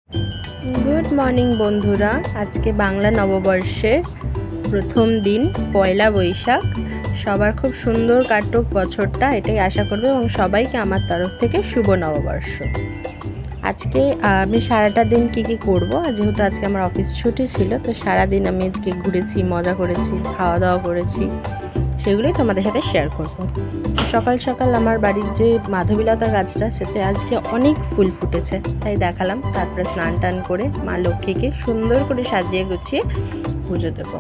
Good morning বন্ধুরা, আজকে বাংলা নববর্ষের প্রথম দিন, পয়লা বৈশাখ। সবার খুব সুন্দর কাটুক বছরটা, এটাই আশা করব এবং সবাইকে আমার তরফ থেকে শুভ নববর্ষ। আজকে আমি সারাটা দিন কি করব, যেহেতু আজকে আমার অফিস ছুটি ছিল, তো সারাদিন আমি আজকে ঘুরেছি, মজা করেছি, খাওয়া দাওয়া করেছি, সেগুলোই তোমাদের সাথে শেয়ার করব। সকাল সকাল আমার বাড়ির যে মাধবীলতা গাছটা, সেতে আজকে অনেক ফুল ফুটেছে, তাই দেখালাম। তারপরে স্নান টান করে মা লক্ষ্মীকে সুন্দর করে সাজিয়ে গুছিয়ে পুজো দেবো।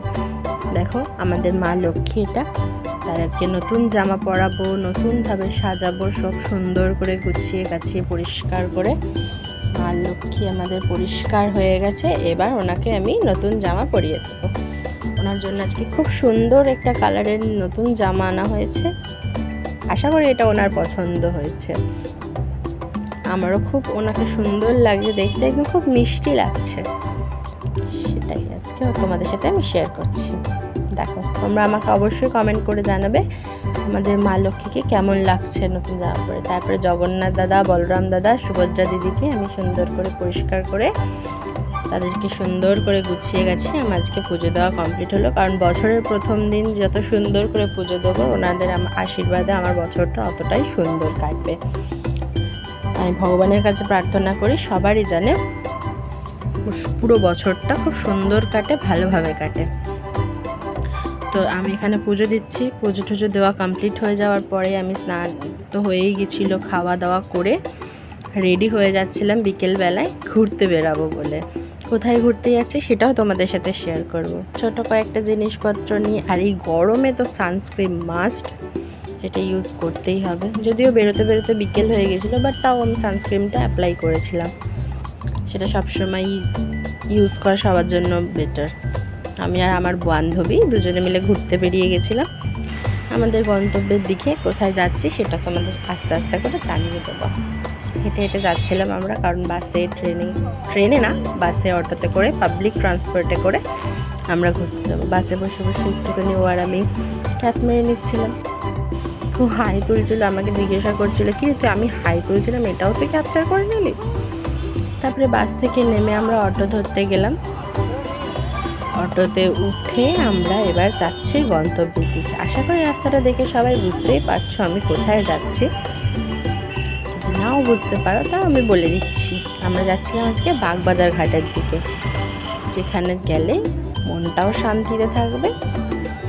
দেখো আমাদের মা লক্ষ্মী এটা, তার আজকে নতুন জামা পরাবো, নতুনভাবে সাজাবো, সব সুন্দর করে গুছিয়ে গাছিয়ে পরিষ্কার করে। মা লক্ষ্মী আমাদের পরিষ্কার হয়ে গেছে, এবার ওনাকে আমি নতুন জামা পরিয়ে দেবো। ওনার জন্য আজকে খুব সুন্দর একটা কালারের নতুন জামা আনা হয়েছে, আশা করি এটা ওনার পছন্দ হয়েছে। আমারও খুব ওনাকে সুন্দর লাগছে দেখতে, একদম খুব মিষ্টি লাগছে, সেটাই আজকে তোমাদের সাথে আমি শেয়ার করছি। দেখো, তোমরা আমাকে অবশ্যই কমেন্ট করে জানাবে আমাদের মা লক্ষ্মীকে কেমন লাগছে নতুন জামা পরে। তারপরে জগন্নাথ দাদা, বলরাম দাদা, সুভদ্রা দিদিকে আমি সুন্দর করে পরিষ্কার করে তাদেরকে সুন্দর করে গুছিয়ে গেছি। আমার আজকে পুজো দেওয়া কমপ্লিট হলো, কারণ বছরের প্রথম দিন যত সুন্দর করে পুজো দেবো, ওনাদের আশীর্বাদে আমার বছরটা অতটাই সুন্দর কাটবে। আমি ভগবানের কাছে প্রার্থনা করি সবারই জানে পুরো বছরটা খুব সুন্দর কাটে, ভালোভাবে কাটে। তো আমি এখানে পুজো দিচ্ছি। পুজো টুজো দেওয়া কমপ্লিট হয়ে যাওয়ার পরে আমি স্নান তো হয়েই গেছিলো, খাওয়া দাওয়া করে রেডি হয়ে যাচ্ছিলাম বিকেলবেলায় ঘুরতে বেরাবো বলে। কোথায় ঘুরতে যাচ্ছি সেটাও তোমাদের সাথে শেয়ার করব। ছোট কয়েকটা জিনিসপত্র নিয়ে, আর এই গরমে তো সানস্ক্রিন মাস্ট, সেটা ইউজ করতেই হবে। যদিও বেরোতে বেরোতে বিকেল হয়ে গেছিলো, বাট তাও আমি সানস্ক্রিনটা অ্যাপ্লাই করেছিলাম। সেটা সবসময় ইউজ করা সবার জন্য বেটার। আমি আর আমার বান্ধবী দুজনে মিলে ঘুরতে বেরিয়ে গেছিলাম। আমাদের গন্তব্যের দিকে কোথায় যাচ্ছি সেটা তোমাদের আস্তে আস্তে করে জানিয়ে দেবো। হেঁটে হেঁটে যাচ্ছিলাম আমরা, কারণ বাসে ট্রেনে না, বাসে অটোতে করে, পাবলিক ট্রান্সপোর্টে করে আমরা ঘুরতে যাবো। বাসে বসে বসে একটুখানি ও আর আমি ক্যাপ মেরে নিচ্ছিলাম। তো হাই তুলছিল, আমাকে জিজ্ঞাসা করছিলো কি তুই, আমি হাই তুলছিলাম এটাও তুই ক্যাপচার করে নিলি। তারপরে বাস থেকে নেমে আমরা অটো ধরতে গেলাম। অটোতে উঠে আমরা এবার যাচ্ছি গন্তব্যের দিকে। আশা করি রাস্তাটা দেখে সবাই বুঝতেই পারছো আমি কোথায় যাচ্ছি। যদি নাও বুঝতে পারো তাও আমি বলে দিচ্ছি, আমরা যাচ্ছিলাম আজকে বাগবাজার ঘাটের দিকে, যেখানে গেলে মনটাও শান্তিতে থাকবে,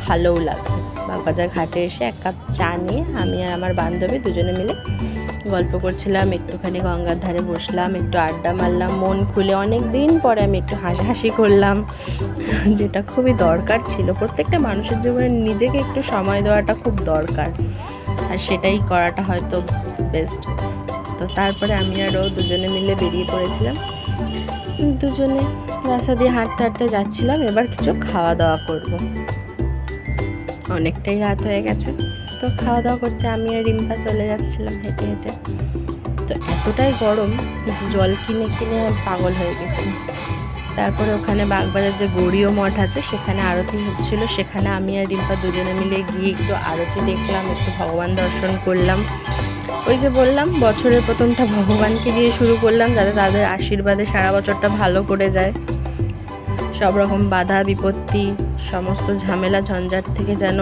ভালোও লাগবে। বাগবাজার ঘাটে এসে এক কাপ চা নিয়ে আমি আর আমার বান্ধবী দুজনে মিলে গল্প করছিলাম, একটুখানি গঙ্গার ধারে বসলাম, একটু আড্ডা মারলাম মন খুলে। অনেক দিন পরে আমি একটু হাসাহাসি করলাম, যেটা খুবই দরকার ছিল। প্রত্যেকটা মানুষের জীবনে নিজেকে একটু সময় দেওয়াটা খুব দরকার, আর সেটাই করাটা হয়তো বেস্ট। তো তারপরে আমি আর ও দুজনে মিলে বেরিয়ে পড়েছিলাম। দুজনে রাস্তা দিয়ে হাঁটতে হাঁটতে যাচ্ছিলাম, এবার কিছু খাওয়া দাওয়া করব। অনেকটাই রাত হয়ে গেছে, তো খাওয়া দাওয়া করতে আমি আর রিম্পা চলে যাচ্ছিলাম হেঁটে হেঁটে। তো এতটাই গরম যে জল কিনে কিনে পাগল হয়ে গেছি। তারপরে ওখানে বাগবাজার যে গৌরীয় মঠ আছে, সেখানে আরতি হচ্ছিলো, সেখানে আমি আর রিম্পা দুজনে মিলে গিয়ে একটু আরতি দেখলাম, একটু ভগবান দর্শন করলাম। ওই যে বললাম, বছরের প্রথমটা ভগবানকে দিয়ে শুরু করলাম, যাতে তাদের আশীর্বাদে সারা বছরটা ভালো করে যায়। সব রকম বাধা বিপত্তি, সমস্ত ঝামেলা ঝঞ্ঝাট থেকে যেন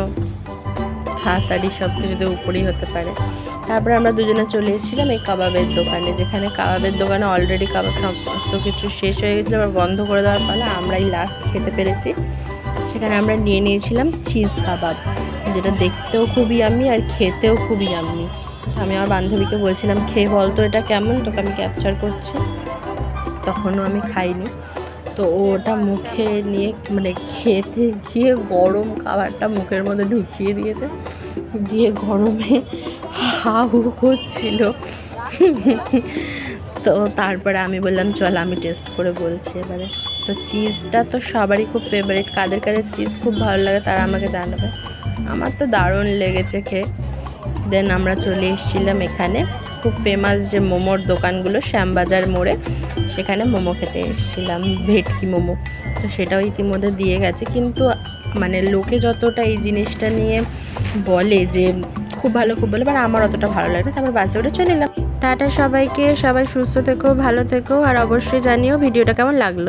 তাড়াতাড়ি সব কিছুতে উপরেই হতে পারে। তারপরে আমরা দুজনে চলে এসেছিলাম এই কাবাবের দোকানে, যেখানে কাবাবের দোকানে অলরেডি কাবাব সমস্ত কিছু শেষ হয়ে গেছিলো, আবার বন্ধ করে দেওয়ার পালা আমরাই লাস্ট খেতে পেরেছি। সেখানে আমরা নিয়ে নিয়েছিলাম চিজ কাবাব, যেটা দেখতেও খুবই ইয়াম্মি আর খেতেও খুবই ইয়াম্মি। আমি আমার বান্ধবীকে বলছিলাম খেয়ে বলতো এটা কেমন, তোকে আমি ক্যাপচার করছি। তখনও আমি খাইনি, তো ওটা মুখে নিয়ে মানে খেতে গিয়ে গরম খাবারটা মুখের মধ্যে ঢুকিয়ে দিয়েছে, দিয়ে গরমে হা হু করছিল। তো তারপরে আমি বললাম চল আমি টেস্ট করে বলছি এবারে। তো চিজটা তো সবারই খুব ফেভারিট, কাদের কাদের চিজ খুব ভালো লাগে তারা আমাকে জানাবে। আমার তো দারুণ লেগেছে খেয়ে। দেন আমরা চলে এসেছিলাম এখানে খুব ফেমাস যে মোমোর দোকানগুলো, শ্যামবাজার মোড়ে, সেখানে মোমো খেতে এসেছিলাম, ভেটকি মোমো। তো সেটাও ইতিমধ্যে দিয়ে গেছে, কিন্তু মানে লোকে যতটা এই জিনিসটা নিয়ে বলে যে খুব ভালো খুব ভালো, মানে আমার অতটা ভালো লাগে না। তারপর বাসে উঠে চলে এলাম। টাটা সবাইকে, সবাই সুস্থ থেকো, ভালো থেকো, আর অবশ্যই জানিও ভিডিওটা কেমন লাগলো।